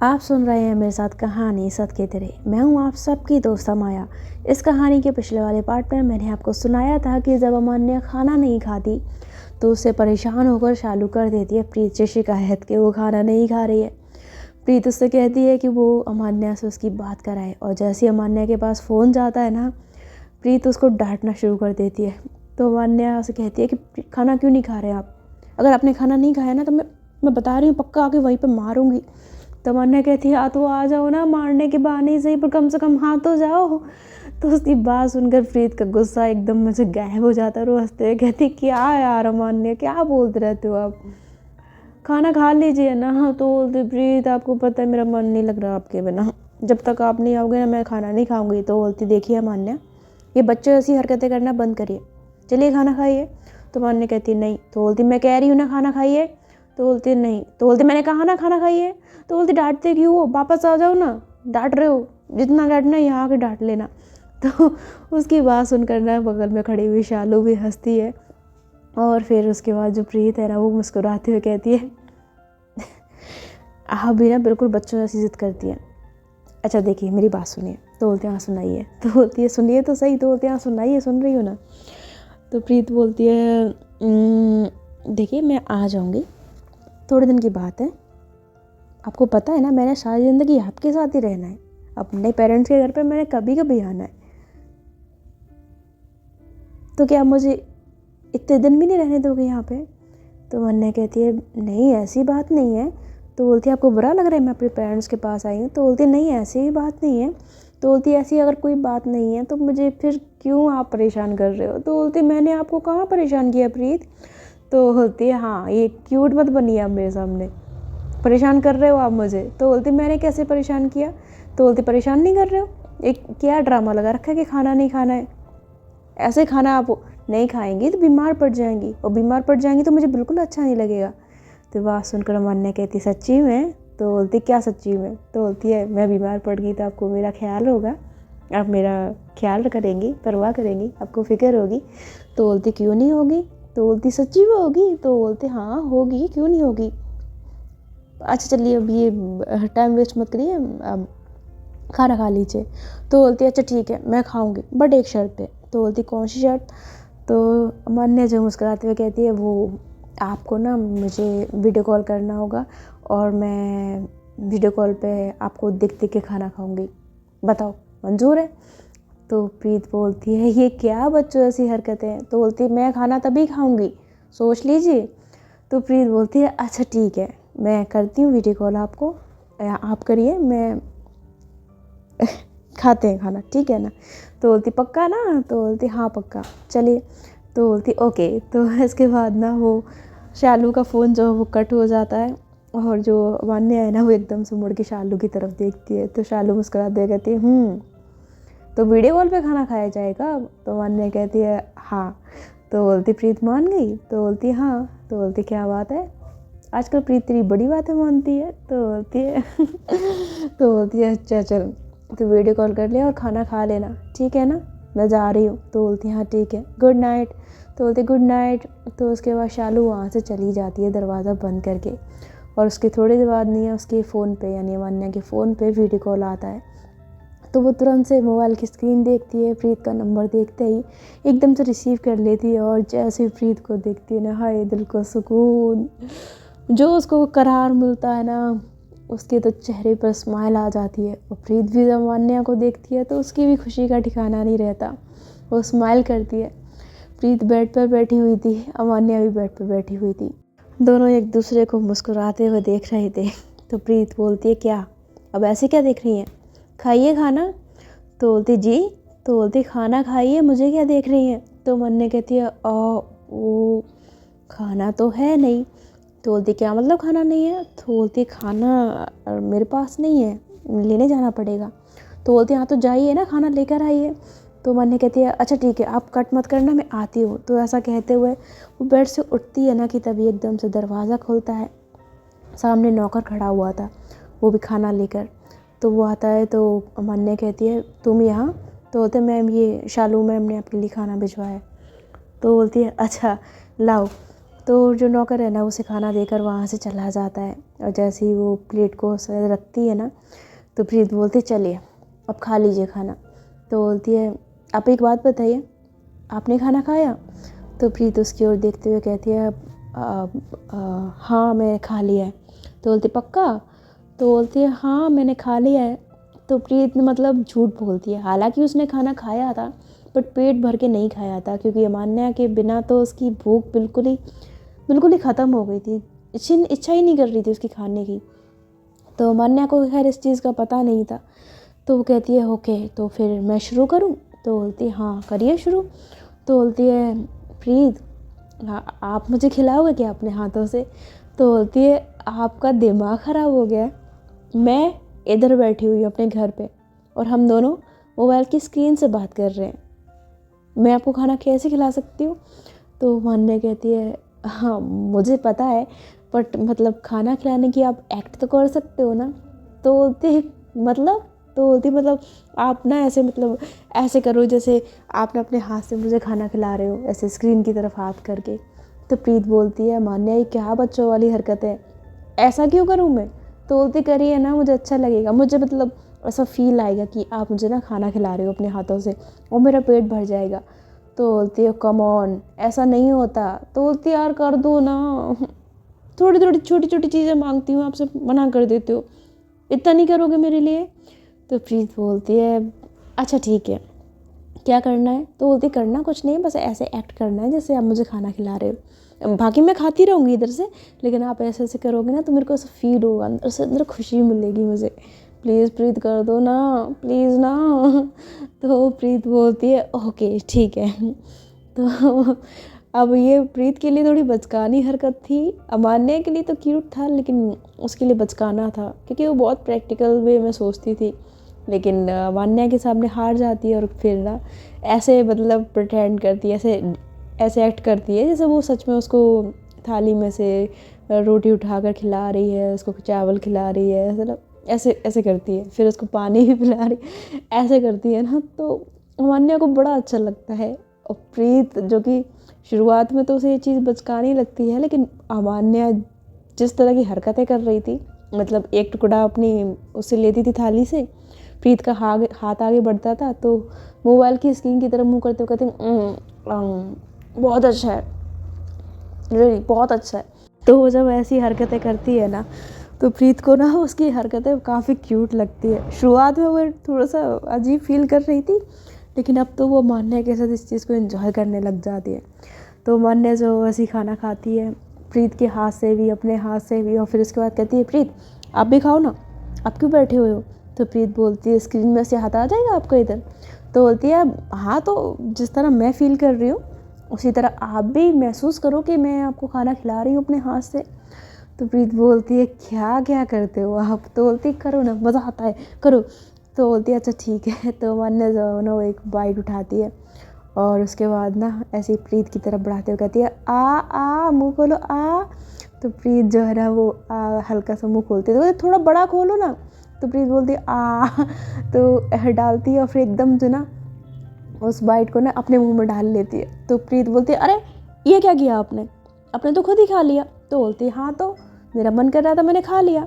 आप सुन रहे हैं मेरे साथ कहानी सत के तेरे। मैं हूँ आप सबकी दोस्त माया। इस कहानी के पिछले वाले पार्ट में मैंने आपको सुनाया था कि जब अमान्या खाना नहीं खाती तो उससे परेशान होकर शालू कर देती है प्रीत से शिकायत कि वो खाना नहीं खा रही है। प्रीत उससे कहती है कि वो अमान्या से उसकी बात कराए, और जैसे ही अमान्या के पास फ़ोन जाता है ना, प्रीत उसको डांटना शुरू कर देती है। तो अमान्या उसे कहती है कि खाना क्यों नहीं खा रहे आप? अगर आपने खाना नहीं खाया ना तो मैं बता रही हूँ पक्का आके वहीं पे मारूंगी। तो अमान्या कहती है तो आ जाओ ना, मारने के बहाने ही सही पर कम से कम हाथ तो जाओ। तो उसकी बात सुनकर प्रीत का गुस्सा एकदम मुझे गायब हो जाता है। वो हंसते हुए कहती क्या यार अमान्या, क्या बोलते रहते हो आप, खाना खा लीजिए ना। तो बोलती प्रीत आपको पता है मेरा मन नहीं लग रहा आपके बिना, जब तक आप नहीं आओगे ना मैं खाना नहीं खाऊंगी। तो बोलती देखिए अमान्या, ये बच्चे ऐसी हरकतें करना बंद करिए, चलिए खाना खाइए। तो अमान्या कहती नहीं। तो बोलती मैं कह रही हूँ ना खाना खाइए। तो बोलती नहीं। तो बोलती मैंने कहा ना खाना खाइए। तो बोलती डांटते क्यों हो, वापस आ जाओ ना, डांट रहे हो, जितना डांटना यहाँ आके डांट लेना। तो उसकी बात सुनकर ना बगल में खड़ी हुई शालू भी हंसती है, और फिर उसके बाद जो प्रीत है ना वो मुस्कुराते हुए कहती है आप भी ना बिल्कुल बच्चों जैसी जिद करती है। अच्छा देखिए मेरी बात सुनिए। तो बोलते हैं हाँ सुनाइए। तो बोलती है सुनिए तो सही। तो बोलते हैं हाँ सुनाइए, सुन रही हो ना। तो प्रीत बोलती है देखिए मैं आ जाऊँगी, थोड़े दिन की बात है। आपको पता है ना मैंने सारी ज़िंदगी आपके साथ ही रहना है, अपने पेरेंट्स के घर पे मैंने कभी कभी आना है। तो क्या मुझे इतने दिन भी नहीं रहने दोगे यहाँ पे? तो मन्ना कहती है नहीं ऐसी बात नहीं है। तो बोलती है आपको बुरा लग रहा है मैं अपने पेरेंट्स के पास आई हूँ? तो बोलती है नहीं ऐसी भी बात नहीं है। तो बोलती है ऐसी अगर कोई बात नहीं है तो मुझे फिर क्यों आप परेशान कर रहे हो? तो बोलती है मैंने आपको कहाँ परेशान किया प्रीत? तो बोलती है हाँ ये क्यूट मत बनिए आप मेरे सामने, परेशान कर रहे हो आप मुझे। तो बोलती मैंने कैसे परेशान किया? तो बोलती परेशान नहीं कर रहे हो, एक क्या ड्रामा लगा रखा है कि खाना नहीं खाना है, ऐसे खाना आप नहीं खाएंगी तो बीमार पड़ जाएंगी, और बीमार पड़ जाएंगी तो मुझे बिल्कुल अच्छा नहीं लगेगा। तो बात सुनकर अमान्या कहती सच्ची में? तो बोलती क्या सच्ची में? तो बोलती है मैं बीमार पड़ गई तो आपको मेरा ख्याल होगा, आप मेरा ख्याल करेंगी, परवाह करेंगी, आपको फिक्र होगी। तो बोलती क्यों नहीं होगी? तो बोलती सच्ची में होगी? तो बोलती हाँ होगी, क्यों नहीं होगी। अच्छा चलिए अब ये टाइम वेस्ट मत करिए, अब खाना खा लीजिए। तो बोलती अच्छा ठीक है मैं खाऊंगी बट एक शर्त पे। तो बोलती कौन सी शर्त? तो अमान्या जो मुस्कुराते हुए कहती है वो आपको ना मुझे वीडियो कॉल करना होगा, और मैं वीडियो कॉल पे आपको दिख दिख के खाना खाऊंगी, बताओ मंजूर है? तो प्रीत बोलती है ये क्या बच्चों ऐसी हरकतें हैं? तो बोलती है मैं खाना तभी खाऊंगी, सोच लीजिए। तो प्रीत बोलती है अच्छा ठीक है मैं करती हूँ वीडियो कॉल आपको, आप करिए, मैं खाते हैं खाना, ठीक है ना? तो बोलती पक्का ना? तो बोलती हाँ पक्का, चलिए। तो बोलती ओके। तो इसके बाद ना वो शालू का फ़ोन जो वो कट हो जाता है, और जो मान्या है ना वो एकदम से मुड़ के शालू की तरफ देखती है। तो शालू मुस्कुराते हुए कहती है तो वीडियो कॉल पे खाना खाया जाएगा? तो मान्या कहती है हाँ। तो बोलती प्रीत मान गई? तो बोलती हाँ। तो बोलती क्या बात है, आजकल प्रीत तेरी बड़ी बातें मानती है। तो बोलती है तो बोलती है अच्छा चल तो वीडियो कॉल कर लिया और खाना खा लेना, ठीक है ना, मैं जा रही हूँ। तो बोलती हाँ ठीक है, गुड नाइट। तो बोलती गुड नाइट। तो उसके बाद शालू वहाँ से चली जाती है दरवाज़ा बंद करके, और उसके थोड़ी देर बाद नहीं है उसके फ़ोन पे यानी अमान्या के फ़ोन पे वीडियो कॉल आता है। तो वो तुरंत से मोबाइल की स्क्रीन देखती है, प्रीत का नंबर देखते ही एकदम से रिसीव कर लेती है, और जैसे प्रीत को देखती है ना हाय दिल को सुकून, जो उसको करार मिलता है ना, उसके तो चेहरे पर स्माइल आ जाती है। और प्रीत भी जब अमान्या को देखती है तो उसकी भी खुशी का ठिकाना नहीं रहता, वो स्माइल करती है। प्रीत बेड पर बैठी हुई थी, अमान्या भी बेड पर बैठी हुई थी, दोनों एक दूसरे को मुस्कुराते हुए देख रहे थे। तो प्रीत बोलती है क्या, अब ऐसे क्या देख रही हैं, खाइए खाना। तो बोलती जी। तो बोलती खाना खाइए, मुझे क्या देख रही हैं? तो अमान्या कहती है वो खाना तो है नहीं। तो बोलती क्या मतलब खाना नहीं है? तो बोलती खाना मेरे पास नहीं है, लेने जाना पड़ेगा। तो बोलती हाँ तो जाइए ना खाना लेकर आइए। तो मान्या कहती है अच्छा ठीक है आप कट मत करना, मैं आती हूँ। तो ऐसा कहते हुए वो बेड से उठती है ना कि तभी एकदम से दरवाज़ा खुलता है, सामने नौकर खड़ा हुआ था वो भी खाना लेकर। तो वो आता है तो मान्या कहती है तुम यहाँ? तो बोलते मैम ये शालू मैम ने आपके लिए खाना भिजवाया है। तो बोलती है अच्छा लाओ। तो जो नौकर है ना उसे खाना देकर वहाँ से चला जाता है। और जैसे ही वो प्लेट को रखती है ना, तो प्रीत बोलती है चलिए अब खा लीजिए खाना। तो बोलती है आप एक बात बताइए, आपने खाना खाया? तो प्रीत उसकी ओर देखते हुए कहती है हाँ मैंने खा लिया है। तो बोलती पक्का? तो बोलती है हाँ मैंने खा लिया है। तो प्रीत मतलब झूठ बोलती है, हालांकि उसने खाना खाया था बट पेट भर के नहीं खाया था, क्योंकि अमान्या के बिना तो उसकी भूख बिल्कुल ही ख़त्म हो गई थी। इच्छा ही नहीं कर रही थी उसकी खाने की। तो अमान्या को खैर इस चीज़ का पता नहीं था। तो वो कहती है ओके तो फिर मैं शुरू करूँ? तो बोलती है हाँ करिए शुरू। तो बोलती है प्रीत आप मुझे खिलाओगे क्या अपने हाथों से? तो बोलती है आपका दिमाग ख़राब हो गया है, मैं इधर बैठी हुई हूँ अपने घर पे और हम दोनों मोबाइल की स्क्रीन से बात कर रहे हैं, मैं आपको खाना कैसे खिला सकती हूँ? तो मान्या कहती है हाँ मुझे पता है बट मतलब खाना खिलाने की आप एक्ट तो कर सकते हो ना। तो बोलती मतलब तो बोलती मतलब आप ना ऐसे मतलब ऐसे करो जैसे आप ना अपने हाथ से मुझे खाना खिला रहे हो, ऐसे स्क्रीन की तरफ हाथ करके। तो प्रीत बोलती है मान्या ये क्या बच्चों वाली हरकत है, ऐसा क्यों करूँ मैं? तो बोलती करिए ना, मुझे अच्छा लगेगा, मुझे मतलब ऐसा फील आएगा कि आप मुझे ना खाना खिला रहे हो अपने हाथों से और मेरा पेट भर जाएगा। तो बोलती है कम ऑन ऐसा नहीं होता। तो बोलती यार कर दो ना, थोड़ी थोड़ी छोटी छोटी चीज़ें मांगती हूँ आपसे मना कर देते हो, इतना नहीं करोगे मेरे लिए? तो प्रीत बोलती है अच्छा ठीक है क्या करना है? तो बोलती करना कुछ नहीं, बस ऐसे एक्ट करना है जैसे आप मुझे खाना खिला रहे हो, बाकी मैं खाती रहूँगी इधर से, लेकिन आप ऐसे ऐसे करोगे ना तो मेरे को ऐसा फील होगा, अंदर से अंदर खुशी मिलेगी मुझे, प्लीज़ प्रीत कर दो ना, प्लीज़ ना। तो प्रीत बोलती है ओके ठीक है। तो अब ये प्रीत के लिए थोड़ी बचकानी हरकत थी, अमान्या के लिए तो क्यूट था लेकिन उसके लिए बचकाना था, क्योंकि वो बहुत प्रैक्टिकल वे में सोचती थी। लेकिन अमान्या के सामने हार जाती है और फिर ना ऐसे मतलब प्रिटेंड करती है, ऐसे एक्ट करती है जैसे वो सच में उसको थाली में से रोटी उठाकर खिला रही है, उसको चावल खिला रही है, मतलब ऐसे ऐसे करती है, फिर उसको पानी भी पिला रही ऐसे करती है ना। तो अमान्या को बड़ा अच्छा लगता है। और प्रीत जो कि शुरुआत में तो उसे ये चीज़ बचकानी लगती है, लेकिन अमान्या जिस तरह की हरकतें कर रही थी, मतलब एक टुकड़ा अपनी उससे लेती थी थाली से, प्रीत का हाथ आगे बढ़ता था तो मोबाइल की स्क्रीन की तरफ मुंह करते हुए कहते बहुत अच्छा है, रियली बहुत अच्छा है। तो वो जब ऐसी हरकतें करती है ना तो प्रीत को ना उसकी हरकतें काफ़ी क्यूट लगती है। शुरुआत में वो थोड़ा सा अजीब फील कर रही थी, लेकिन अब तो वो मान्या के साथ इस चीज़ को एंजॉय करने लग जाती है। तो मान्या जो ऐसी खाना खाती है प्रीत के हाथ से भी, अपने हाथ से भी, और फिर उसके बाद कहती है प्रीत आप भी खाओ ना, आप क्यों बैठे हुए हो? तो प्रीत बोलती है स्क्रीन में से हाथ आ जाएगा आपको इधर? तो बोलती है हाँ, तो जिस तरह मैं फ़ील कर रही हूँ उसी तरह आप भी महसूस करो कि मैं आपको खाना खिला रही हूँ अपने हाथ से। तो प्रीत बोलती है क्या क्या करते हो आप? तो बोलती है करो ना, मज़ा आता है, करो। तो बोलती है अच्छा ठीक है। तो मान्या जो ना वो एक बाइट उठाती है और उसके बाद ना ऐसे ही प्रीत की तरफ बढ़ाते हुए कहती है आ मुँह खोलो आ। तो प्रीत जो है ना वो हल्का सा मुँह खोलती है, तो थोड़ा बड़ा खोलो ना। तो प्रीत बोलती है आ। तो डालती है और फिर एकदम जो ना उस बाइट को ना अपने मुंह में डाल लेती है। तो प्रीत बोलती है अरे ये क्या किया आपने तो खुद ही खा लिया। तो बोलती है हाँ तो मेरा मन कर रहा था मैंने खा लिया।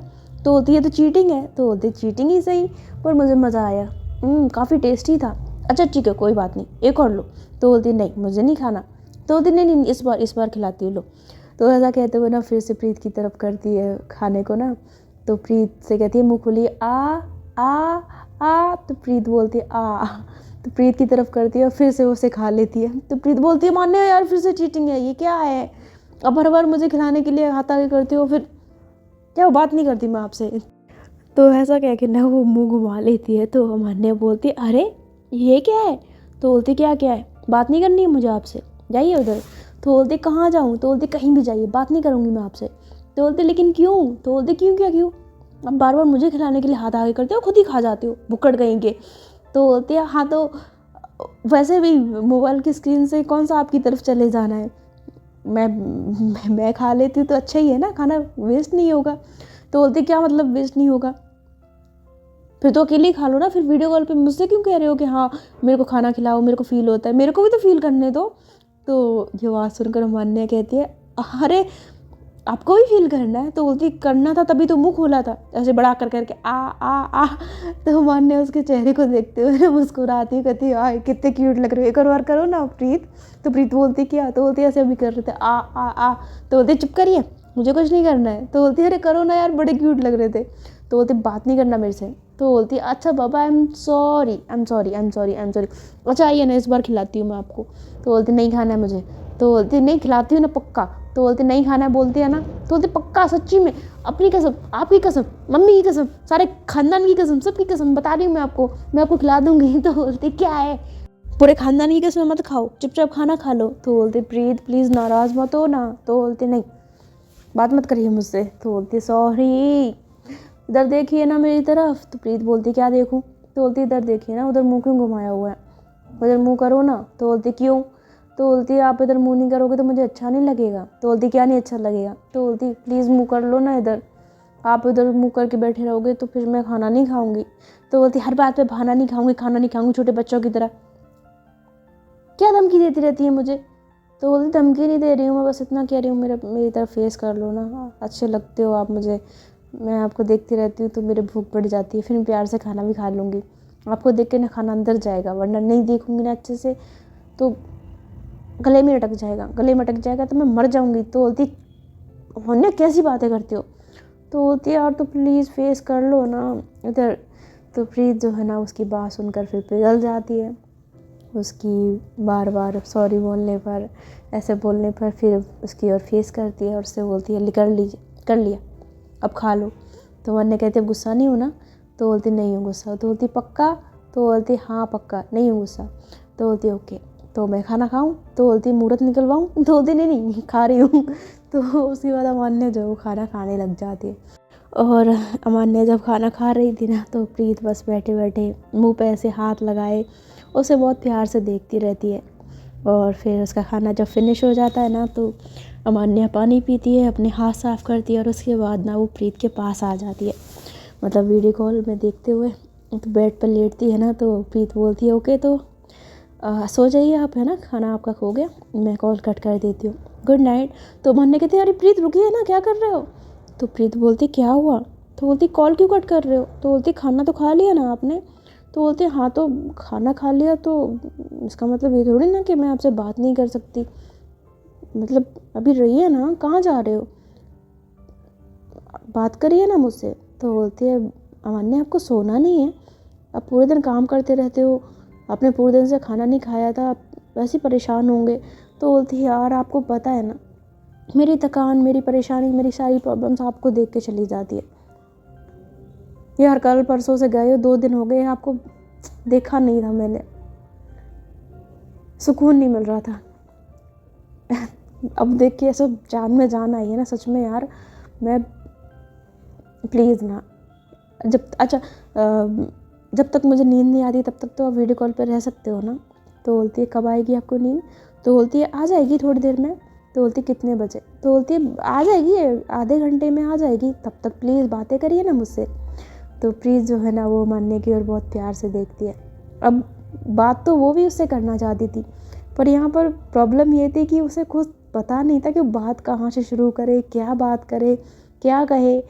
तो बोलती है तो चीटिंग है। तो बोलती है चीटिंग ही सही, पर मुझे मज़ा आया, काफ़ी टेस्टी था। अच्छा ठीक है कोई बात नहीं, एक और लो। तो बोलती नहीं मुझे नहीं खाना। तो बोलती नहीं इस बार खिलाती हूँ, लो। तो ऐसा कहते हुए ना फिर से प्रीत की तरफ करती है खाने को ना। तो प्रीत से कहती है मुँह खोलिए आ। तो प्रीत बोलती है आ। तो प्रीत की तरफ करती है और फिर से उसे खा लेती है। तो प्रीत बोलती है मान्या यार फिर से चीटिंग है, ये क्या है? अब हर बार मुझे खिलाने के लिए हाथ आगे करती हो, फिर क्या वो बात नहीं करती मैं आपसे? तो ऐसा कह के ना वो मुंह घुमा लेती है। तो मान्या बोलती है अरे ये क्या है? तो बोलती क्या है, बात नहीं करनी है मुझे आपसे, जाइए उधर। तो बोलती कहाँ जाऊँ? तो बोलती कहीं भी जाइए, बात नहीं करूँगी मैं आपसे। तो बोलती लेकिन क्यों? तो बोलती क्यों अब बार बार मुझे खिलाने के लिए हाथ आगे करते हो, खुद ही खा जाते हो भुक्कड़ कहीं के। तो बोलती है हाँ तो वैसे भी मोबाइल की स्क्रीन से कौन सा आपकी तरफ चले जाना है, मैं खा लेती हूँ तो अच्छा ही है ना, खाना वेस्ट नहीं होगा। तो बोलती क्या मतलब वेस्ट नहीं होगा? फिर तो अकेले ही खा लो ना, फिर वीडियो कॉल पे मुझसे क्यों कह रहे हो कि हाँ मेरे को खाना खिलाओ, मेरे को फील होता है, मेरे को भी तो फील करने दो। तो ये बात सुनकर मान्या कहती है अरे आपको भी फील करना है? तो बोलती करना था तभी तो मुंह खोला था, ऐसे बड़ा कर करके आ आ आ। तो मान्य उसके चेहरे को देखते हुए ना मुस्कुराती हुई कहती है कितने क्यूट लग रहे हो, एक और बार करो ना प्रीत। तो प्रीत बोलती क्या? तो बोलती ऐसे अभी कर रहे थे आ आ आ। तो बोलती चुप करिए, मुझे कुछ नहीं करना है। तो बोलती अरे करो ना यार, बड़े क्यूट लग रहे थे। तो बोलती बात नहीं करना मेरे से। तो बोलती अच्छा बाबा I am sorry I am sorry I am sorry I am sorry. अच्छा आइए ना, इस बार खिलाती हूँ मैं आपको। तो बोलती नहीं खाना है मुझे। तो बोलती नहीं खिलाती हूँ ना पक्का। तो बोलती नहीं खाना है, बोलती है ना। तो बोलती पक्का सच्ची में, अपनी कसम, आपकी कसम, मम्मी की कसम, सारे खानदान की कसम, सबकी कसम बता रही हूँ मैं आपको खिला दूंगी। तो बोलती क्या है, पूरे खानदान की कसम मत खाओ, चुपचाप खाना खा लो। तो बोलती प्रीत प्लीज़ नाराज़ मत हो ना। तो बोलती नहीं बात मत करिए मुझसे। तो बोलती सॉरी, इधर देखिए ना मेरी तरफ। तो प्रीत बोलती क्या देखूं? तो बोलती इधर देखिए ना, उधर मुंह क्यों घुमाया हुआ है, उधर मुंह करो ना। तो बोलती क्यों? तो बोलती आप इधर मुंह नहीं करोगे तो मुझे अच्छा नहीं लगेगा। तो बोलती क्या नहीं अच्छा लगेगा? तो बोलती प्लीज़ मुंह कर लो ना इधर, आप इधर मुंह करके बैठे रहोगे तो फिर मैं खाना नहीं खाऊंगी। तो बोलती हर बात पे खाना नहीं खाऊंगी, खाना नहीं खाऊंगी, छोटे बच्चों की तरह क्या धमकी देती रहती है मुझे। तो बोलती धमकी नहीं दे रही हूँ मैं, बस इतना कह रही हूँ मेरी तरफ फेस कर लो ना, अच्छे लगते हो आप मुझे, मैं आपको देखती रहती हूँ तो मेरी भूख बढ़ जाती है, फिर मैं प्यार से खाना भी खा लूँगी। आपको देख के ना खाना अंदर जाएगा, वरना नहीं देखूँगी ना अच्छे से तो गले में अटक जाएगा, गले में अटक जाएगा तो मैं मर जाऊँगी। तो बोलती होने कैसी बातें करती हो। तो बोलती यार तो प्लीज़ फेस कर लो ना इधर। तो प्रीत जो है ना उसकी बात सुनकर फिर पिघल जाती है, उसकी बार बार सॉरी बोलने पर, ऐसे बोलने पर फिर उसकी और फेस करती है और उससे बोलती है कर लीजिए, कर लिया, अब खा लो। तो वन्य कहती है गुस्सा नहीं हो ना। तो बोलती नहीं हूँ गुस्सा। तो बोलती पक्का? तो बोलती हाँ पक्का नहीं हूँ गुस्सा। तो बोलती ओके, तो मैं खाना खाऊँ? तो बोलती मुहूर्त निकलवाऊँ? तो बोलती नहीं नहीं खा रही हूँ। तो उसके बाद अमान्य जो खाना खाने लग जाती है। और अमान्य जब खाना खा रही थी ना तो प्रीत बस बैठे बैठे मुंह पे ऐसे हाथ लगाए उसे बहुत प्यार से देखती रहती है। और फिर उसका खाना जब फिनिश हो जाता है ना तो अमान्या पानी पीती है, अपने हाथ साफ़ करती है और उसके बाद ना वो प्रीत के पास आ जाती है, मतलब वीडियो कॉल में देखते हुए। तो बेड पर लेटती है ना तो प्रीत बोलती है ओके तो सो जाइए आप, है ना, खाना आपका खो गया, मैं कॉल कट कर देती हूँ, गुड नाइट। तो अमान्या कहती है अरे प्रीत रुकिए ना, क्या कर रहे हो? तो प्रीत बोलती क्या हुआ? तो बोलती कॉल क्यों कट कर रहे हो? तो बोलती खाना तो खा लिया ना आपने? तो बोलते हाँ तो खाना खा लिया तो इसका मतलब ये थोड़ी ना कि मैं आपसे बात नहीं कर सकती, मतलब अभी रहिए ना, कहाँ जा रहे हो, बात करिए ना मुझसे। तो बोलती है अमान्या आपको सोना नहीं है, आप पूरे दिन काम करते रहते हो, आपने पूरे दिन से खाना नहीं खाया था, आप वैसे ही परेशान होंगे। तो बोलती है यार आपको पता है ना, मेरी थकान, मेरी परेशानी, मेरी सारी प्रॉब्लम्स आपको देख के चली जाती है। यार कल परसों से गए हो, 2 दिन हो गए, आपको देखा नहीं था मैंने, सुकून नहीं मिल रहा था। अब देख के ऐसा जान में जान आई है ना सच में यार, मैं प्लीज़ ना जब तक मुझे नींद नहीं आती तब तक तो आप वीडियो कॉल पर रह सकते हो ना। तो बोलती है कब आएगी आपको नींद? तो बोलती है आ जाएगी थोड़ी देर में। तो बोलती कितने बजे? तो बोलती है आ जाएगी, आधे घंटे में आ जाएगी, तब तक प्लीज़ बातें करिए ना मुझसे। तो प्रीत जो है ना वो मानने की और बहुत प्यार से देखती है। अब बात तो वो भी उससे करना चाहती थी, पर यहाँ पर प्रॉब्लम ये थी कि उसे खुद पता नहीं था कि वो बात कहाँ से शुरू करे, क्या बात करे, क्या कहे,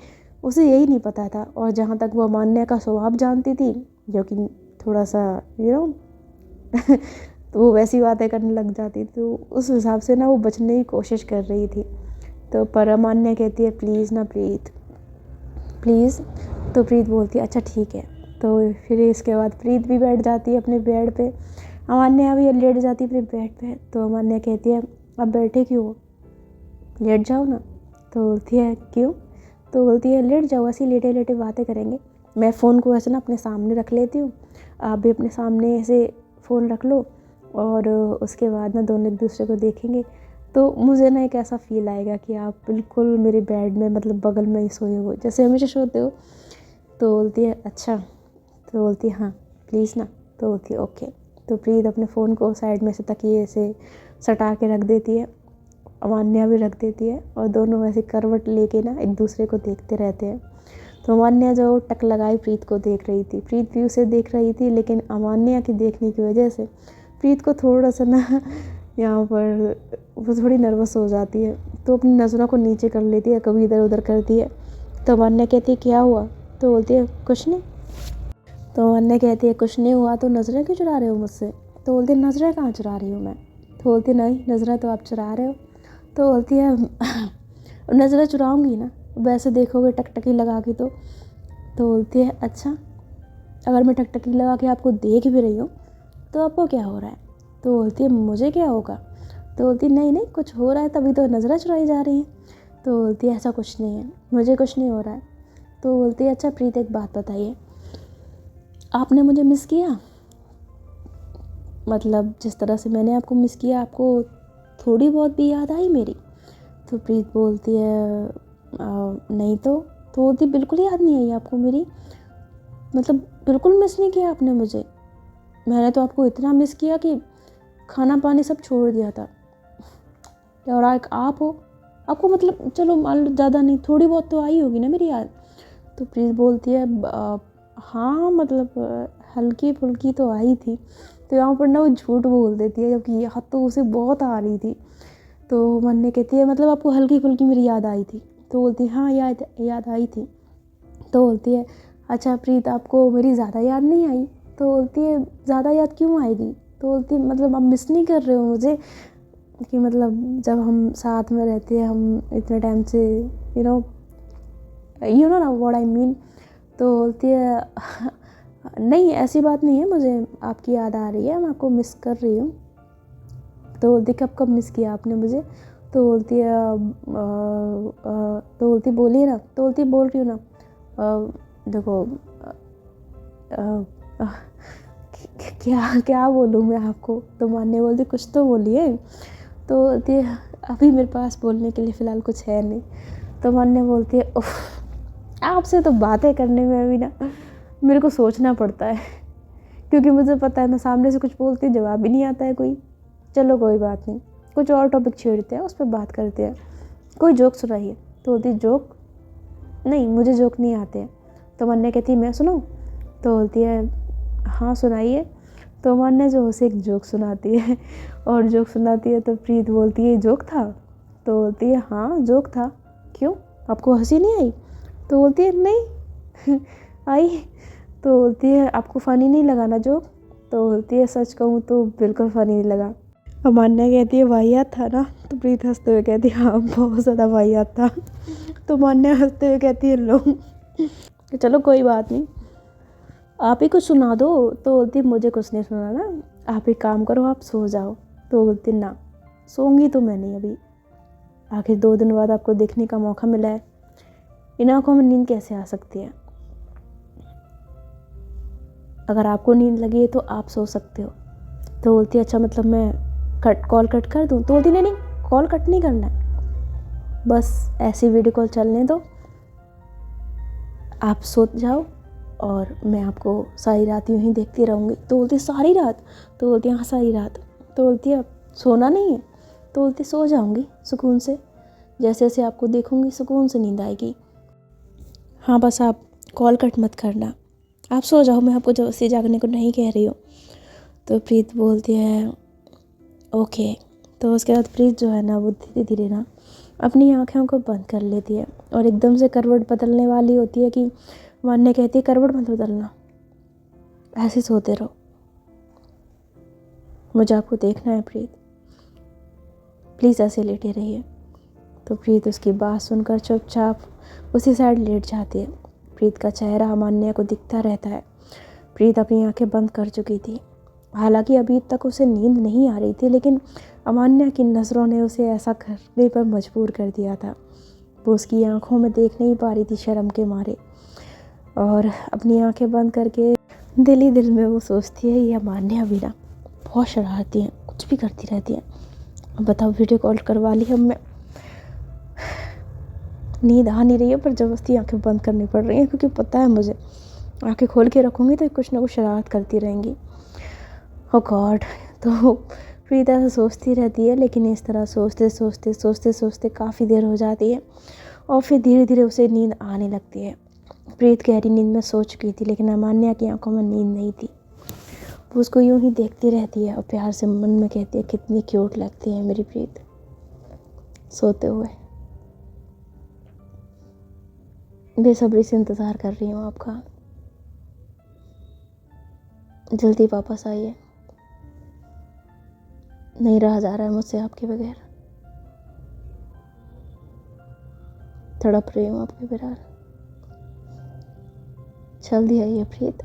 उसे यही नहीं पता था। और जहाँ तक वो अमान्या का स्वभाव जानती थी, जो कि थोड़ा सा तो वो वैसी बातें करने लग जाती, तो उस हिसाब से ना वो बचने की कोशिश कर रही थी। तो पर अमान्या कहती है प्लीज़ ना प्रीत, प्लीज़। तो प्रीत बोलती है अच्छा ठीक है। तो फिर इसके बाद प्रीत भी बैठ जाती है अपने बेड पे, अमान्या भी लेट जाती है अपने बेड पे। तो अमान्या कहती है अब बैठे क्यों हो, लेट जाओ ना। तो बोलती है क्यों? तो बोलती है लेट जाओ, ऐसी लेटे लेटे बातें करेंगे, मैं फ़ोन को ऐसे ना अपने सामने रख लेती हूँ, आप भी अपने सामने ऐसे फ़ोन रख लो और उसके बाद ना दोनों एक दूसरे को देखेंगे, तो मुझे ना एक ऐसा फ़ील आएगा कि आप बिल्कुल मेरे बेड में, मतलब बगल में ही सोए हो जैसे हमेशा सोते हो। तो बोलती है अच्छा। तो बोलती है हाँ प्लीज़ ना। तो बोलती है ओके। तो प्रीत अपने फ़ोन को साइड में से तकिए से सटा के रख देती है, अमान्या भी रख देती है और दोनों ऐसे करवट लेके ना एक दूसरे को देखते रहते हैं। तो अमान्या जो टक लगाई प्रीत को देख रही थी, प्रीत भी उसे देख रही थी, लेकिन अमान्या की देखने की वजह से प्रीत को थोड़ा सा ना यहाँ पर वो थोड़ी नर्वस हो जाती है। तो अपनी नज़रों को नीचे कर लेती है, कभी इधर उधर करती है। तो अमान्या कहती है क्या हुआ? तो बोलती है कुछ नहीं। तो अमान्या कहती है कुछ नहीं हुआ तो नज़रें क्यों चुरा रहे हो मुझसे? तो बोलती है नज़रें कहाँ चुरा रही हूँ मैं? तो बोलती है नहीं, नज़रें तो आप चुरा रहे हो। तो बोलती है नज़रें चुराऊँगी ना, वैसे देखोगे टकटकी लगा के। तो बोलती है अच्छा, अगर मैं टकटकी लगा के आपको देख भी रही हूँ तो आपको क्या हो रहा है? तो बोलती है मुझे क्या होगा? तो बोलती है नहीं नहीं, कुछ हो रहा है तभी तो नज़रें चुराई जा रही हैं। तो बोलती है ऐसा कुछ नहीं है, मुझे कुछ नहीं हो रहा है। तो बोलती है अच्छा प्रीत, एक बात बताइए, आपने मुझे मिस किया? मतलब जिस तरह से मैंने आपको मिस किया, आपको थोड़ी बहुत भी याद आई मेरी? तो प्रीत बोलती है नहीं। तो बोलती बिल्कुल याद नहीं आई आपको मेरी? मतलब बिल्कुल मिस नहीं किया आपने मुझे? मैंने तो आपको इतना मिस किया कि खाना पानी सब छोड़ दिया था। और एक आप हो, आपको मतलब चलो मान लो ज़्यादा नहीं, थोड़ी बहुत तो आई होगी ना मेरी याद। तो प्रीत बोलती है हाँ मतलब हल्की फुल्की तो आई थी। तो यहाँ पर ना वो झूठ बोल देती है, जबकि याद तो उसे बहुत आ रही थी। तो मन्ने कहती है मतलब आपको हल्की फुल्की मेरी याद आई थी? तो बोलती है हाँ याद आई थी। तो बोलती है अच्छा प्रीत, आपको मेरी ज़्यादा याद नहीं आई? तो बोलती है ज़्यादा याद क्यों आएगी? तो बोलती है मतलब आप मिस नहीं कर रहे हो मुझे? कि मतलब जब हम साथ में रहते हैं, हम इतने टाइम से यू नो ना व्हाट आई मीन। तो बोलती है नहीं ऐसी बात नहीं है, मुझे आपकी याद आ रही है, मैं आपको मिस कर रही हूँ। तो बोलती कब कब मिस किया आपने मुझे? तो बोलती है तो बोलती बोलिए ना। तो बोलती बोल रही हूँ ना, देखो क्या क्या बोलूँ मैं आपको? तो मान्य बोलती कुछ तो बोलिए। तो बोलती है अभी मेरे पास बोलने के लिए फ़िलहाल कुछ है नहीं। तो मान्य बोलती है उफ, आपसे तो बातें करने में भी ना मेरे को सोचना पड़ता है, क्योंकि मुझे पता है मैं सामने से कुछ बोलती हूँ, जवाब भी नहीं आता है कोई। चलो कोई बात नहीं, कुछ और टॉपिक छेड़ते हैं, उस पर बात करते हैं, कोई जोक सुनाइए। तो बोलती जोक? नहीं मुझे जोक नहीं आते हैं। तो मान्य कहती मैं सुनाऊँ? तो बोलती है हाँ सुनाइए। तो मान्य जो उसे एक जोक सुनाती है, और जोक सुनाती है तो प्रीत बोलती है जोक था? तो बोलती है हाँ जोक था। क्यों, आपको हंसी नहीं आई? तो बोलती है नहीं आई। तो बोलती है आपको फ़नी नहीं लगा ना जोक? तो बोलती है सच कहूँ तो बिल्कुल फ़नी नहीं लगा। अमान्या कहती है वाहियात था ना? तो प्रीत हंसते हुए कहती है हाँ बहुत ज़्यादा वाहियात था। तो मान्या हंसते हुए कहती है लो चलो कोई बात नहीं, आप ही कुछ सुना दो। तो बोलती मुझे कुछ नहीं सुनाना, आप एक काम करो आप सो जाओ। तो बोलती ना सोऊंगी तो मैं नहीं अभी, आखिर 2 दिन बाद आपको देखने का मौका मिला है, इन आँखों में नींद कैसे आ सकती है? अगर आपको नींद लगी है तो आप सो सकते हो। तो बोलती अच्छा मतलब मैं कॉल कट कर दूँ? तो बोलती नहीं कॉल कट नहीं करना है, बस ऐसी वीडियो कॉल चलने दो, आप सो जाओ और मैं आपको सारी रात यूँ ही देखती रहूँगी। तो बोलती सारी रात? तो बोलती हाँ सारी रात। तो बोलती अब सोना नहीं है? तो बोलती सो जाऊँगी सुकून से, जैसे जैसे आपको देखूँगी सुकून से नींद आएगी। हाँ बस आप कॉल कट मत करना, आप सो जाओ, मैं आपको जबरदस्ती जागने को नहीं कह रही हूँ। तो प्रीत बोलती है ओके। तो उसके बाद प्रीत जो है ना वो धीरे धीरे ना अपनी आँखों को बंद कर लेती है, और एकदम से करवट बदलने वाली होती है कि मान्य कहती है करवट मत बदलना, ऐसे सोते रहो, मुझे आपको देखना है प्रीत, प्लीज़ ऐसे लेटे रहिए। तो प्रीत उसकी बात सुनकर चुपचाप उसी साइड लेट जाती है। प्रीत का चेहरा मान्य को दिखता रहता है। प्रीत अपनी आंखें बंद कर चुकी थी, हालांकि अभी तक उसे नींद नहीं आ रही थी, लेकिन अमान्या की नज़रों ने उसे ऐसा करने पर मजबूर कर दिया था। वो उसकी आंखों में देख नहीं पा रही थी शर्म के मारे, और अपनी आंखें बंद करके दिल ही दिल में वो सोचती है ये अमान्या भी ना बहुत शरारती हैं, कुछ भी करती रहती हैं। अब बताओ वीडियो कॉल करवा ली, अब मैं नींद आ नहीं रही है पर ज़बरदस्ती आंखें बंद करनी पड़ रही हैं, क्योंकि पता है मुझे आंखें खोल के रखूँगी तो कुछ ना कुछ शरारत करती रहेंगी। ओ गॉड। तो प्रीत ऐसा सोचती रहती है, लेकिन इस तरह सोचते सोचते सोचते सोचते काफ़ी देर हो जाती है, और फिर धीरे धीरे उसे नींद आने लगती है। प्रीत गहरी नींद में सो चुकी थी, लेकिन अमान्या की आंखों में नींद नहीं थी। वो उसको यूं ही देखती रहती है और प्यार से मन में कहती है कितनी क्यूट लगती है मेरी प्रीत। सोते हुए। बेसब्री से इंतज़ार कर रही हूँ आपका, जल्दी वापस आइए, नहीं रहा जा रहा है मुझसे आपके बगैर, तड़प रही हूँ आपके बगैर, जल्दी आइए प्रीत।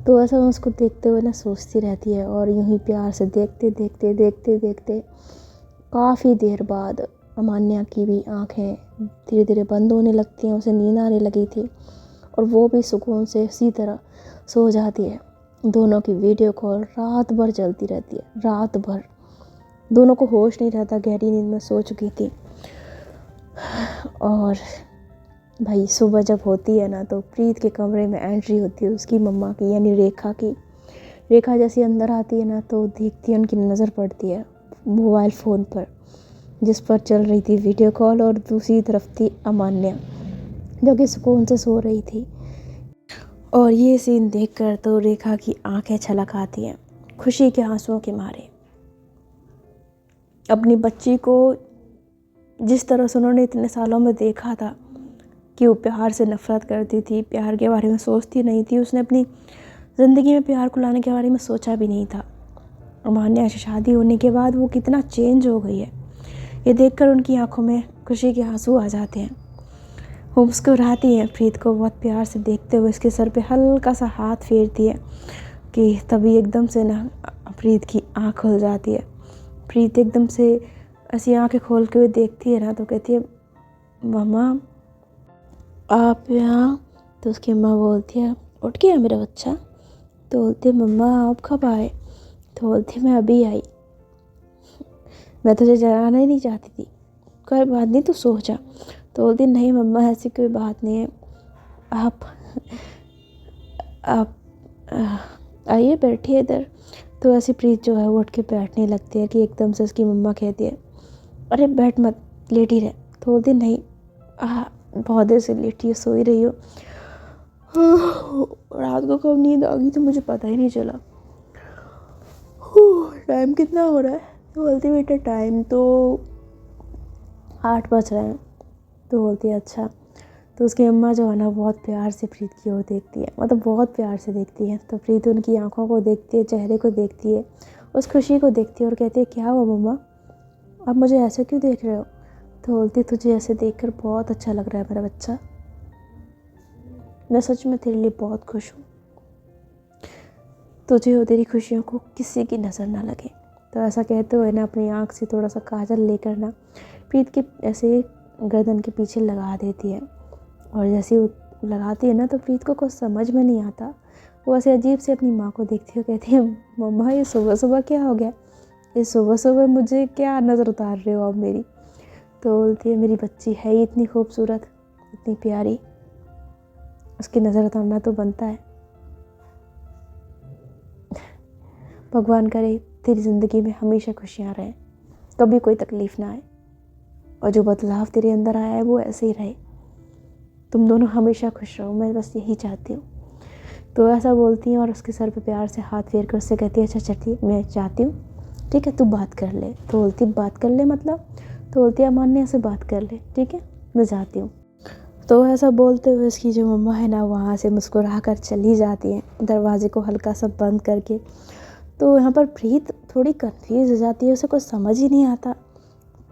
तो ऐसा मैं उसको देखते हुए ना सोचती रहती है, और यूं ही प्यार से देखते देखते देखते देखते काफ़ी देर बाद अमान्या की भी आंखें धीरे धीरे बंद होने लगती हैं, उसे नींद आने लगी थी और वो भी सुकून से इसी तरह सो जाती है। दोनों की वीडियो कॉल रात भर चलती रहती है, रात भर। दोनों को होश नहीं रहता, गहरी नींद में सो चुकी थी। और भाई सुबह जब होती है ना, तो प्रीत के कमरे में एंट्री होती है उसकी मम्मा की, यानी रेखा की। रेखा जैसी अंदर आती है ना, तो देखती है, उनकी नज़र पड़ती है मोबाइल फ़ोन पर, जिस पर चल रही थी वीडियो कॉल, और दूसरी तरफ थी अमान्या जो कि सुकून से सो रही थी। और ये सीन देखकर तो रेखा की आंखें छलक आती हैं खुशी के आंसुओं के मारे। अपनी बच्ची को जिस तरह से उन्होंने इतने सालों में देखा था कि वो प्यार से नफ़रत करती थी, प्यार के बारे में सोचती नहीं थी, उसने अपनी ज़िंदगी में प्यार को लाने के बारे में सोचा भी नहीं था। अमान्या से शादी होने के बाद वो कितना चेंज हो गई है, ये देखकर उनकी आंखों में खुशी के आंसू आ जाते हैं। वो मुस्कुराती हैं प्रीत को बहुत प्यार से देखते हुए, इसके सर पे हल्का सा हाथ फेरती है कि तभी एकदम से ना प्रीत की आँख खुल जाती है। प्रीत एकदम से ऐसी आँखें खोल के हुए देखती है ना, तो कहती है मम्मा आप यहाँ। तो उसकी माँ बोलती है उठ गया मेरा बच्चा। तो बोलती है मम्मा आप कब आए। तो बोलती मैं अभी आई, मैं तुझे जगाना ही नहीं चाहती थी, कोई बात नहीं तू सो जा। तो बोलती नहीं मम्मा ऐसी कोई बात नहीं है, आप आइए बैठिए इधर। तो ऐसी प्रीत जो है वो उठ के बैठने लगती है कि एकदम से उसकी मम्मा कहती है अरे बैठ मत, लेटी रह। तो बोलती नहीं बहुत देर से लेटी है, सो ही रही हो। रात को कब नींद आ गई तो मुझे पता ही नहीं चला। टाइम कितना हो रहा है। तो बोलती बेटा टाइम तो 8 बज रहे हैं। तो बोलती है अच्छा। तो उसकी अम्मा जो है ना बहुत प्यार से प्रीत की ओर देखती है, मतलब बहुत प्यार से देखती है। तो प्रीत उनकी आंखों को देखती है, चेहरे को देखती है, उस खुशी को देखती है और कहती है क्या हुआ मम्मा, आप मुझे ऐसे क्यों देख रहे हो। तो बोलती तुझे ऐसे देखकर बहुत अच्छा लग रहा है मेरा बच्चा, मैं सच में तेरे लिए बहुत खुश हूँ, तुझे और तेरी खुशियों को किसी की नज़र ना लगे। तो ऐसा कहते हुए ना अपनी आँख से थोड़ा सा काजल लेकर ना प्रीत के ऐसे गर्दन के पीछे लगा देती है। और जैसे वो लगाती है ना, तो प्रीत को कुछ समझ में नहीं आता, वो ऐसे अजीब से अपनी माँ को देखती है, कहती है मम्मा ये सुबह सुबह क्या हो गया, ये सुबह सुबह मुझे क्या नज़र उतार रहे हो आप मेरी। तो बोलती है मेरी बच्ची है ही इतनी खूबसूरत, इतनी प्यारी, उसकी नज़र उतारना तो बनता है। भगवान करे तेरी ज़िंदगी में हमेशा खुशियाँ रहें, कभी कोई तकलीफ़ ना आए, और जो बदलाव तेरे अंदर आया है वो ऐसे ही रहे, तुम दोनों हमेशा खुश रहो, मैं बस यही चाहती हूँ। तो ऐसा बोलती हैं और उसके सर पे प्यार से हाथ फेर कर उससे कहती है अच्छा चलती मैं चाहती हूँ, ठीक है तू बात कर ले। तो बोलती बात कर ले मतलब। तो बोलती है अमान्या से बात कर ले, ठीक है मैं जाती हूँ। तो ऐसा बोलते हुए उसकी जो मम्मा है ना वहाँ से मुस्कुरा कर चली जाती हैं, दरवाजे को हल्का सा बंद करके। तो यहाँ पर प्रीत थोड़ी कंफ्यूज हो जाती है, उसे कुछ समझ ही नहीं आता।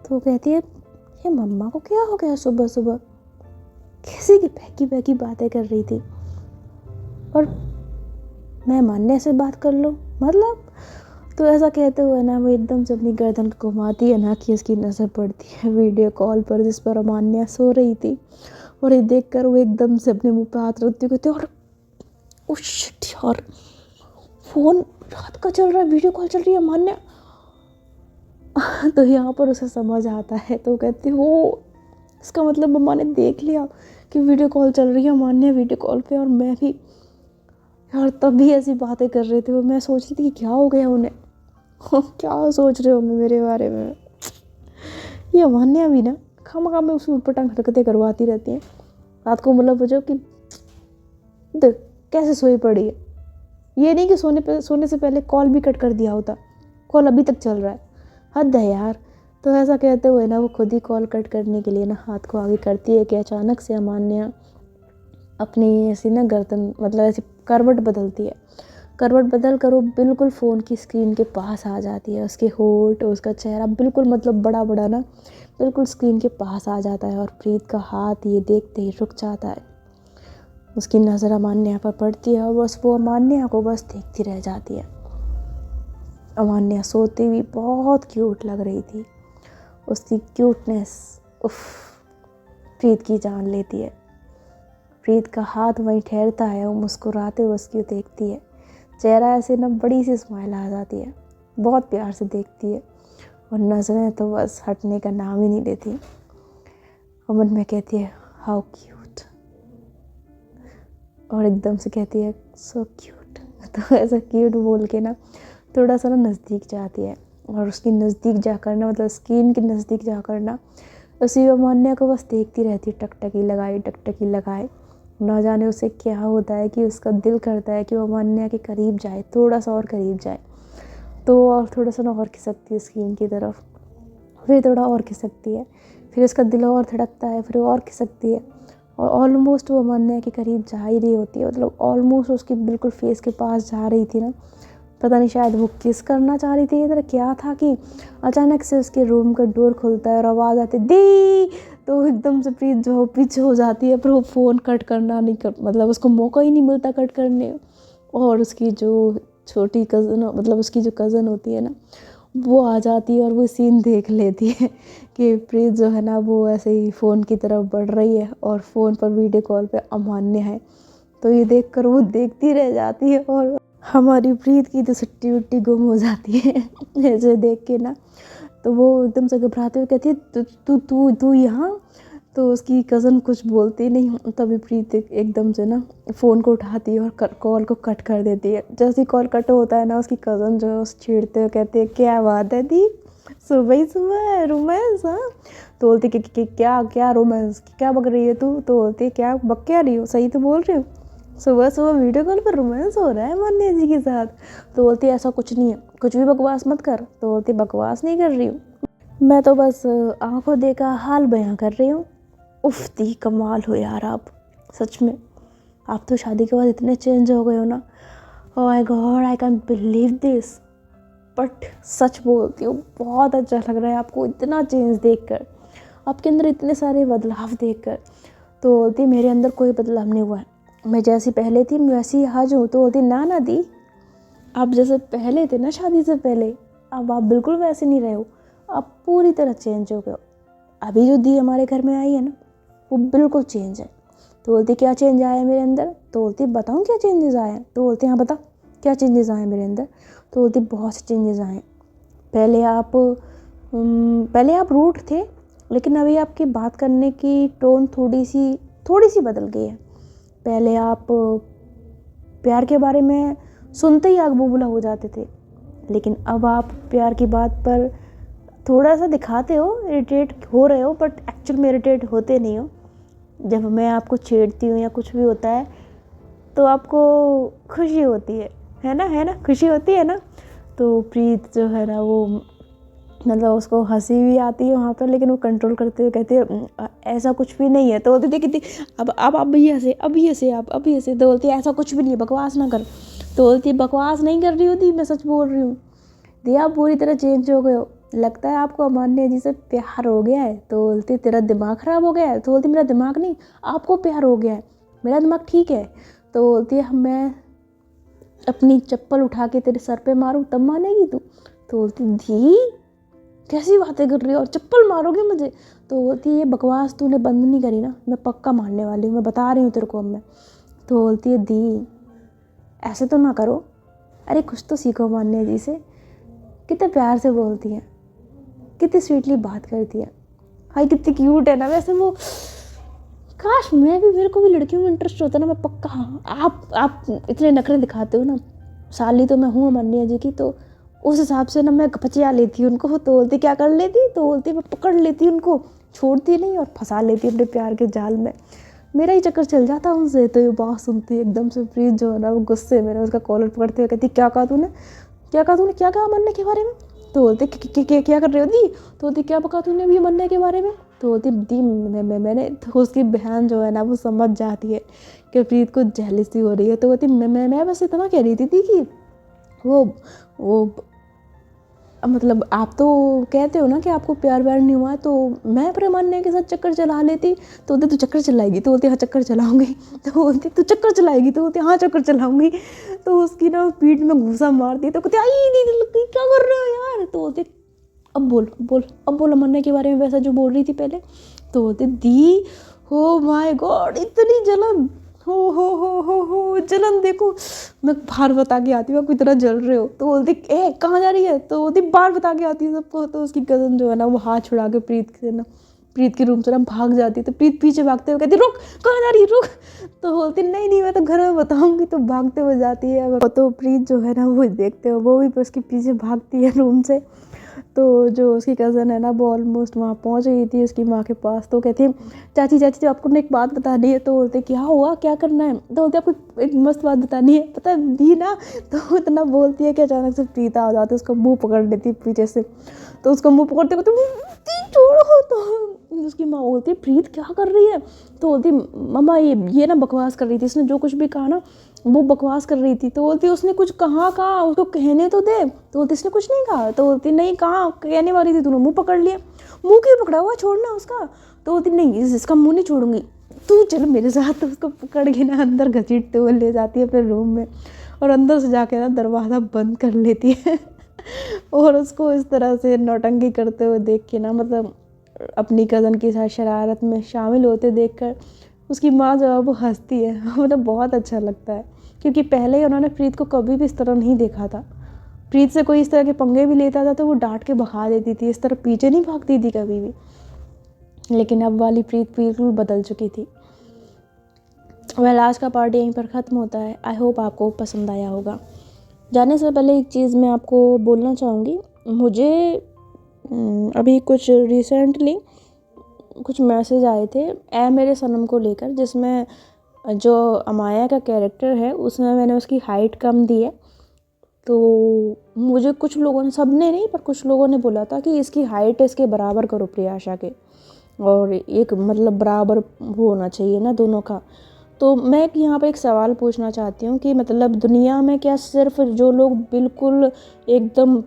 तो कहती है ये मम्मा को क्या हो गया, सुबह सुबह किसी की बहकी बहकी बातें कर रही थी, और मैं मान्या से बात कर लूँ मतलब। तो ऐसा कहते हुए ना वो एकदम से अपनी गर्दन को घुमाती है ना कि उसकी नज़र पड़ती है वीडियो कॉल पर जिस पर अमान्या सो रही थी। और ये देखकर वो एकदम से अपने मुंह पे हाथ रखती कहती और शिट यार, फ़ोन रात का चल रहा है, वीडियो कॉल चल रही है अमान्या। तो यहाँ पर उसे समझ आता है, तो कहती हो इसका मतलब मम्मा ने देख लिया कि वीडियो कॉल चल रही है, अमान्या वीडियो कॉल पे, और मैं भी यार तब भी ऐसी बातें कर रही थी। वो मैं सोच रही थी कि क्या हो गया उन्हें, क्या सोच रहे होंगे मेरे बारे में। ये अमान्या भी ना खामखा में उस उटपटांग हरकतें करवाती रहती हैं। रात को मतलब बुझो कि देख कैसे सोई पड़ी है, ये नहीं कि सोने से पहले कॉल भी कट कर दिया होता, कॉल अभी तक चल रहा है, हद है यार। तो ऐसा कहते हुए ना वो खुद ही कॉल कट करने के लिए ना हाथ को आगे करती है कि अचानक से अमान्या अपनी ऐसी ना गर्दन मतलब ऐसी करवट बदलती है। करवट बदल कर वो बिल्कुल फ़ोन की स्क्रीन के पास आ जाती है। उसके होंठ, उसका चेहरा बिल्कुल मतलब बड़ा बड़ा ना बिल्कुल स्क्रीन के पास आ जाता है। और प्रीत का हाथ ये देखते ही रुक जाता है। उसकी नज़र अमान्या पर पड़ती है और बस वो अमान्या को बस देखती रह जाती है। अमान्या सोती हुई बहुत क्यूट लग रही थी। उसकी क्यूटनेस उफ प्रीत की जान लेती है। प्रीत का हाथ वहीं ठहरता है। वो मुस्कुराते हुए उसकी देखती है। चेहरा ऐसे ना बड़ी सी स्माइल आ जाती है। बहुत प्यार से देखती है और नज़रें तो बस हटने का नाम ही नहीं लेती। और मन में कहती है हाउ क्यूट, और एकदम से कहती है सो क्यूट। तो ऐसा क्यूट बोल के ना थोड़ा सा ना नज़दीक जाती है और उसकी नज़दीक जाकर ना मतलब स्क्रीन के नज़दीक जाकर ना उसी अमान्या को बस देखती रहती है, टकटकी लगाए। ना जाने उसे क्या होता है कि उसका दिल करता है कि वो अमान्या के करीब जाए, थोड़ा सा और करीब जाए। तो और थोड़ा सा ना और खिसकती है स्क्रीन की तरफ, फिर थोड़ा और खिसकती है, फिर उसका दिल और धड़कता है, फिर और खिसकती है और ऑलमोस्ट वो अमान्या के करीब जा ही रही होती है। मतलब ऑलमोस्ट उसकी बिल्कुल फेस के पास जा रही थी ना। पता नहीं शायद वो किस करना चाह रही थी इधर क्या था कि अचानक से उसके रूम का डोर खुलता है और आवाज़ आती दी। तो एकदम से प्रीत जो पीछे हो जाती है, पर वो फ़ोन कट करना नहीं कर मतलब उसको मौका ही नहीं मिलता कट करने। और उसकी जो छोटी कज़न मतलब उसकी जो कज़न होती है ना वो आ जाती है और वो सीन देख लेती है कि प्रीत जो है ना वो ऐसे ही फ़ोन की तरफ बढ़ रही है और फ़ोन पर वीडियो कॉल पे अमान्या है। तो ये देखकर वो देखती रह जाती है और हमारी प्रीत की तो सट्टी उट्टी गुम हो जाती है ऐसे देख के ना। तो वो एकदम से घबराते हुए कहती है तू तू तू तू यहाँ। तो उसकी कज़न कुछ बोलती नहीं। तभी प्रीत एकदम से ना फ़ोन को उठाती है और कॉल को कट कर देती है। जैसे ही कॉल कट होता है ना उसकी कज़न जो है उस छेड़ते हुए कहती है क्या बात है दी, सुबह ही सुबह रोमांस। हाँ तो बोलती कि क्या क्या रोमांस, क्या बक रही है तू। तो बोलती क्या बक क्या रही हो, सही तो बोल रही हूँ, सुबह सुबह वीडियो कॉल पर रोमांस हो रहा है अमान्या जी के साथ। तो बोलती ऐसा कुछ नहीं है, कुछ भी बकवास मत कर। तो बोलती बकवास नहीं कर रही हूँ, मैं तो बस आंखों देखा हाल बयां कर रही हूँ। उफ दी कमाल हो यार आप, सच में आप तो शादी के बाद इतने चेंज हो गए हो ना। Oh my God I can believe this. But सच बोलती हूँ बहुत अच्छा लग रहा है आपको इतना चेंज देखकर, आपके अंदर इतने सारे बदलाव देखकर। तो बोलती मेरे अंदर कोई बदलाव नहीं हुआ है, मैं जैसी पहले थी मैं वैसी आज हूँ। तो बोलती ना दी, आप जैसे पहले थे ना शादी से पहले, अब आप बिल्कुल वैसे नहीं रहे हो, आप पूरी तरह चेंज हो गए हो। अभी जो दी हमारे घर में आई है ना वो बिल्कुल चेंज है। तो बोलती क्या चेंज आया है मेरे अंदर। तो बोलती बताऊँ क्या चेंजेस आए हैं। तो बोलती हाँ बता क्या चेंजेस आए हैं मेरे अंदर। तो बोलती बहुत से चेंजेस आए हैं। पहले आप रूड थे, लेकिन अभी आपकी बात करने की टोन थोड़ी सी बदल गई है। पहले आप प्यार के बारे में सुनते ही आग बबूला हो जाते थे, लेकिन अब आप प्यार की बात पर थोड़ा सा दिखाते हो, इरिटेट हो रहे हो, बट एक्चुअल में इरिटेट होते नहीं हो। जब मैं आपको छेड़ती हूँ या कुछ भी होता है तो आपको खुशी होती है ना, खुशी होती है ना। तो प्रीत जो है ना वो मतलब उसको हंसी भी आती है वहाँ पर, लेकिन वो कंट्रोल करते हुए कहती है ऐसा कुछ भी नहीं है। तो बोलती थी कि अब अभी हंसे आप अभी हंसे। तो बोलती है ऐसा कुछ भी नहीं है, बकवास ना कर। तो बोलती है बकवास नहीं कर रही होती, मैं सच बोल रही हूँ। दिया आप पूरी तरह चेंज हो गए हो, लगता है आपको अमान्या जी से प्यार हो गया है। तो बोलती तेरा दिमाग ख़राब हो गया है। तो बोलती मेरा दिमाग नहीं, आपको प्यार हो गया है, मेरा दिमाग ठीक है। तो बोलती है मैं अपनी चप्पल उठा के तेरे सर पे मारूं तब मानेगी तू। तो बोलती दी कैसी बातें कर रही हो और चप्पल मारोगे मुझे। तो बोलती ये बकवास तूने बंद नहीं करी ना, मैं पक्का मारने वाली हूँ, मैं बता रही हूँ तेरे को अब मैं। तो बोलती है दी ऐसे तो ना करो, अरे कुछ तो सीखो अमान्या जी से, कितने प्यार से बोलती है, कितनी स्वीटली बात करती है, हाय कितनी क्यूट है ना। वैसे वो काश मेरे को भी लड़कियों में इंटरेस्ट होता ना, मैं पक्का। आप इतने नखरे दिखाते हो ना, साली तो मैं हूँ अमान्या जी की, तो उस हिसाब से ना मैं पचिया लेती उनको। तो बोलती क्या कर लेती। तो बोलती मैं पकड़ लेती उनको, छोड़ती नहीं और फंसा लेती अपने प्यार के जाल में, मेरा ही चक्कर चल जाता उनसे। तो ये बात सुनती एकदम से प्रीत जो है ना वो गुस्से में उसका कॉलर पकड़ते हुए कहती क्या कहा तूने क्या कहा अमान्या के बारे में। तो बोलते क्या कर रही हो दी? तो बोलती क्या पका तूने अभी मरने के बारे में? तो बोलती दी मैंने तो उसकी बहन जो है ना वो समझ जाती है कि प्रीत को जेलसी हो रही है। तो बोलती मैं बस इतना कह रही थी कि वो मतलब आप तो कहते हो ना कि आपको प्यार व्यार नहीं हुआ, तो मैं अपने मानने के साथ चक्कर चला लेती। तो बोलते तू चक्कर चलाएगी? तो बोलती हाँ चक्कर चलाऊंगी। तो बोलती तू चक्कर चलाएगी? तो बोलती हाँ चक्कर चलाऊंगी। तो उसकी ना पीठ में घूसा मारती। तो कहती आई दीदी क्या कर रहे हो यार? तो बोलती अब बोल मरने के बारे में वैसा जो बोल रही थी पहले। तो बोलती दी हो माय गॉड इतनी जलन, हो जलन देखो, मैं बाहर बता के आती हूँ आप इतना जल रहे हो। तो बोलती ए कहाँ जा रही है? तो बोलती बाहर बता के आती है सबको। तो उसकी कज़न जो है ना वो हाथ छुड़ा के प्रीत के रूम से ना भाग जाती। तो प्रीत पीछे भागते हुए कहती रुक कहाँ जा रही है रुक। तो बोलती नहीं मैं तो घर में बताऊंगी। तो भागते हुए जाती है। तो प्रीत जो है ना वो देखते हो वो भी उसके पीछे भागती है रूम से। तो जो उसकी कज़न है ना वो ऑलमोस्ट वहाँ पहुँच गई थी उसकी माँ के पास। तो कहती चाची जो आपको एक बात बतानी है। तो बोलते क्या हुआ क्या करना है? तो बोलते आपको एक मस्त बात बतानी है पता है दी ना। तो इतना बोलती है कि अचानक से प्रीता आ जाती है उसका मुंह पकड़ लेती है पीछे से। तो उसका मुंह पकड़ते कहते छोड़ो। तो उसकी माँ बोलती है प्रीत क्या कर रही है? तो बोलती मम्मा ये ना बकवास कर रही थी, इसने जो कुछ भी कहा ना वो बकवास कर रही थी। तो बोलती उसने कुछ कहा उसको कहने तो दे। तो बोलती इसने कुछ नहीं कहा। तो बोलती नहीं कहा कहने वाली थी तूने मुंह पकड़ लिया। मुंह क्यों पकड़ा हुआ छोड़ना उसका। तो बोलती नहीं इसका मुंह नहीं छोड़ूंगी तू चल मेरे साथ। तो उसको पकड़ के ना अंदर घसीटते हुए ले जाती है फिर रूम में और अंदर से जाके ना दरवाज़ा बंद कर लेती है। और उसको इस तरह से नौटंकी करते हुए देख के ना मतलब अपनी कज़न के साथ शरारत में शामिल होते देखकर उसकी माँ जो है वो हंसती है। मतलब बहुत अच्छा लगता है क्योंकि पहले ही उन्होंने प्रीत को कभी भी इस तरह नहीं देखा था। प्रीत से कोई इस तरह के पंगे भी लेता था तो वो डांट के भगा देती थी, इस तरह पीछे नहीं भागती थी कभी भी। लेकिन अब वाली प्रीत बिल्कुल बदल चुकी थी। वेल आज का पार्ट यहीं पर ख़त्म होता है। आई होप आपको पसंद आया होगा। जाने से पहले एक चीज़ मैं आपको बोलना चाहूँगी। मुझे अभी कुछ रिसेंटली कुछ मैसेज आए थे ए मेरे सनम को लेकर, जिसमें जो अमाया का कैरेक्टर है उसमें मैंने उसकी हाइट कम दी है। तो मुझे कुछ लोगों ने, सब ने नहीं पर कुछ लोगों ने बोला था कि इसकी हाइट इसके बराबर करो प्रियाशा के, और एक मतलब बराबर होना चाहिए ना दोनों का। तो मैं यहाँ पर एक सवाल पूछना चाहती हूँ कि मतलब दुनिया में क्या सिर्फ जो लोग बिल्कुल एकदम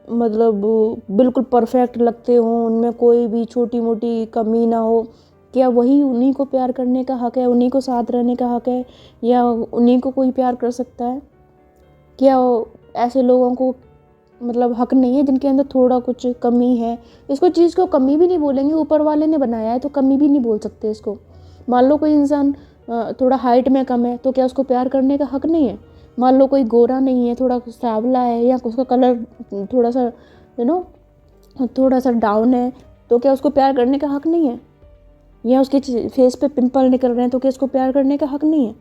मतलब बिल्कुल परफेक्ट लगते हों, उनमें कोई भी छोटी मोटी कमी ना हो, क्या वही उन्हीं को प्यार करने का हक़ है, उन्हीं को साथ रहने का हक़ है, या उन्हीं को कोई प्यार कर सकता है? क्या ऐसे लोगों को मतलब हक़ नहीं है जिनके अंदर थोड़ा कुछ कमी है? इसको चीज़ को कमी भी नहीं बोलेंगे, ऊपर वाले ने बनाया है तो कमी भी नहीं बोल सकते इसको। मान लो कोई इंसान थोड़ा हाइट में कम है तो क्या उसको प्यार करने का हक़ नहीं है? मान लो कोई गोरा नहीं है, थोड़ा सांवला है, या उसका कलर थोड़ा सा थोड़ा सा डाउन है, तो क्या उसको प्यार करने का हक़ नहीं है? या उसके फेस पे पिंपल निकल रहे हैं तो क्या उसको प्यार करने का हक़ नहीं है?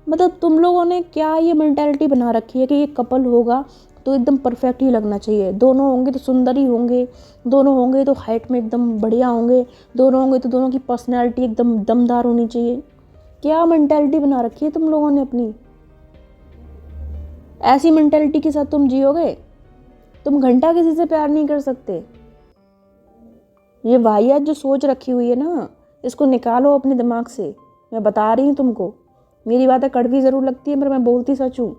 मतलब तुम लोगों ने क्या ये मेंटालिटी बना रखी है कि ये कपल होगा तो एकदम परफेक्ट ही लगना चाहिए, दोनों होंगे तो सुंदर ही होंगे, दोनों होंगे तो हाइट में एकदम बढ़िया होंगे, दोनों होंगे तो दोनों की पर्सनैलिटी एकदम दमदार होनी चाहिए। क्या मेंटालिटी बना रखी है तुम लोगों ने अपनी? ऐसी मेंटालिटी के साथ तुम जियोगे? तुम घंटा किसी से प्यार नहीं कर सकते। ये वाहियात जो सोच रखी हुई है ना, इसको निकालो अपने दिमाग से। मैं बता रही हूँ तुमको, मेरी बातें कड़वी ज़रूर लगती है पर मैं बोलती सच हूँ।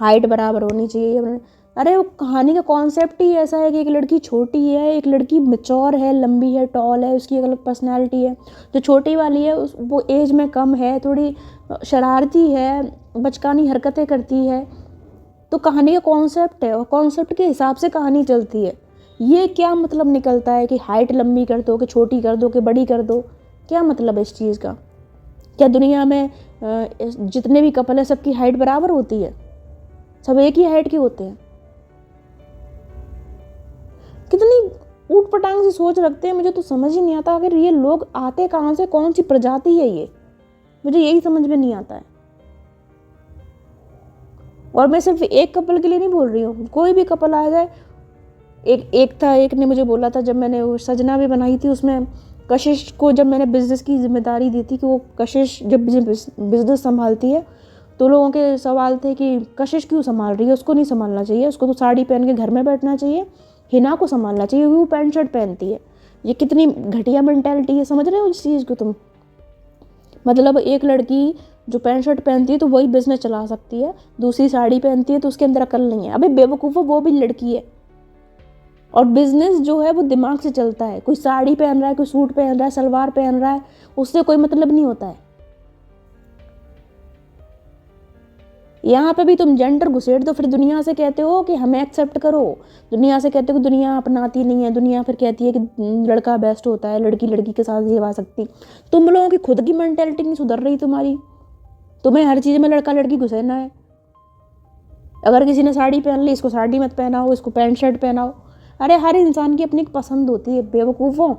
हाइट बराबर होनी चाहिए। अरे वो कहानी का कॉन्सेप्ट ही ऐसा है कि एक लड़की छोटी है, एक लड़की मैच्योर है, लंबी है, टॉल है, उसकी एक अलग पर्सनैलिटी है। जो छोटी वाली है वो एज में कम है, थोड़ी शरारती है, बचकानी हरकतें करती है। तो कहानी का कॉन्सेप्ट है और कॉन्सेप्ट के हिसाब से कहानी चलती है। ये क्या मतलब निकलता है कि हाइट लंबी कर दो, कि छोटी कर दो, कि बड़ी कर दो? क्या मतलब है इस चीज़ का? क्या दुनिया में जितने भी कपल है सबकी हाइट बराबर होती है? सब एक ही हाइट के होते हैं? कितनी ऊट पटांग सी सोच रखते हैं, मुझे तो समझ ही नहीं आता। अगर ये लोग आते कहाँ से, कौन सी प्रजाति है ये, मुझे यही समझ में नहीं आता है। और मैं सिर्फ एक कपल के लिए नहीं बोल रही हूँ, कोई भी कपल आ जाए। एक ने मुझे बोला था जब मैंने वो सजना भी बनाई थी, उसमें कशिश को जब मैंने बिज़नेस की जिम्मेदारी दी थी कि वो कशिश जब बिज़नेस संभालती है तो लोगों के सवाल थे कि कशिश क्यों संभाल रही है, उसको नहीं संभालना चाहिए, उसको तो साड़ी पहन के घर में बैठना चाहिए, हिना को संभालना चाहिए क्योंकि वो पैंट शर्ट पहनती है। ये कितनी घटिया मेंटेलिटी है, समझ रहे हो इस चीज़ को तुम? मतलब एक लड़की जो पैंट शर्ट पहनती है तो वही बिजनेस चला सकती है, दूसरी साड़ी पहनती है तो उसके अंदर अकल नहीं है। अबे बेवकूफ़ो, वो भी लड़की है। और बिजनेस जो है वो दिमाग से चलता है। कोई साड़ी पहन रहा है, कोई सूट पहन रहा है, सलवार पहन रहा है, उससे कोई मतलब नहीं होता है। यहाँ पे भी तुम जेंडर घुसेड़ दो, फिर दुनिया से कहते हो कि हमें एक्सेप्ट करो। दुनिया से कहते हो कि दुनिया अपनाती नहीं है, दुनिया फिर कहती है कि लड़का बेस्ट होता है, लड़की लड़की के साथ निभा सकती। तुम लोगों की खुद की मेंटेलिटी नहीं सुधर रही तुम्हारी। तुम्हें हर चीज़ में लड़का लड़की घुसेड़ना है। अगर किसी ने साड़ी पहन ली, इसको साड़ी मत पहनाओ, इसको पैंट शर्ट पहनाओ। अरे हर इंसान की अपनी एक पसंद होती है बेवकूफ़ों।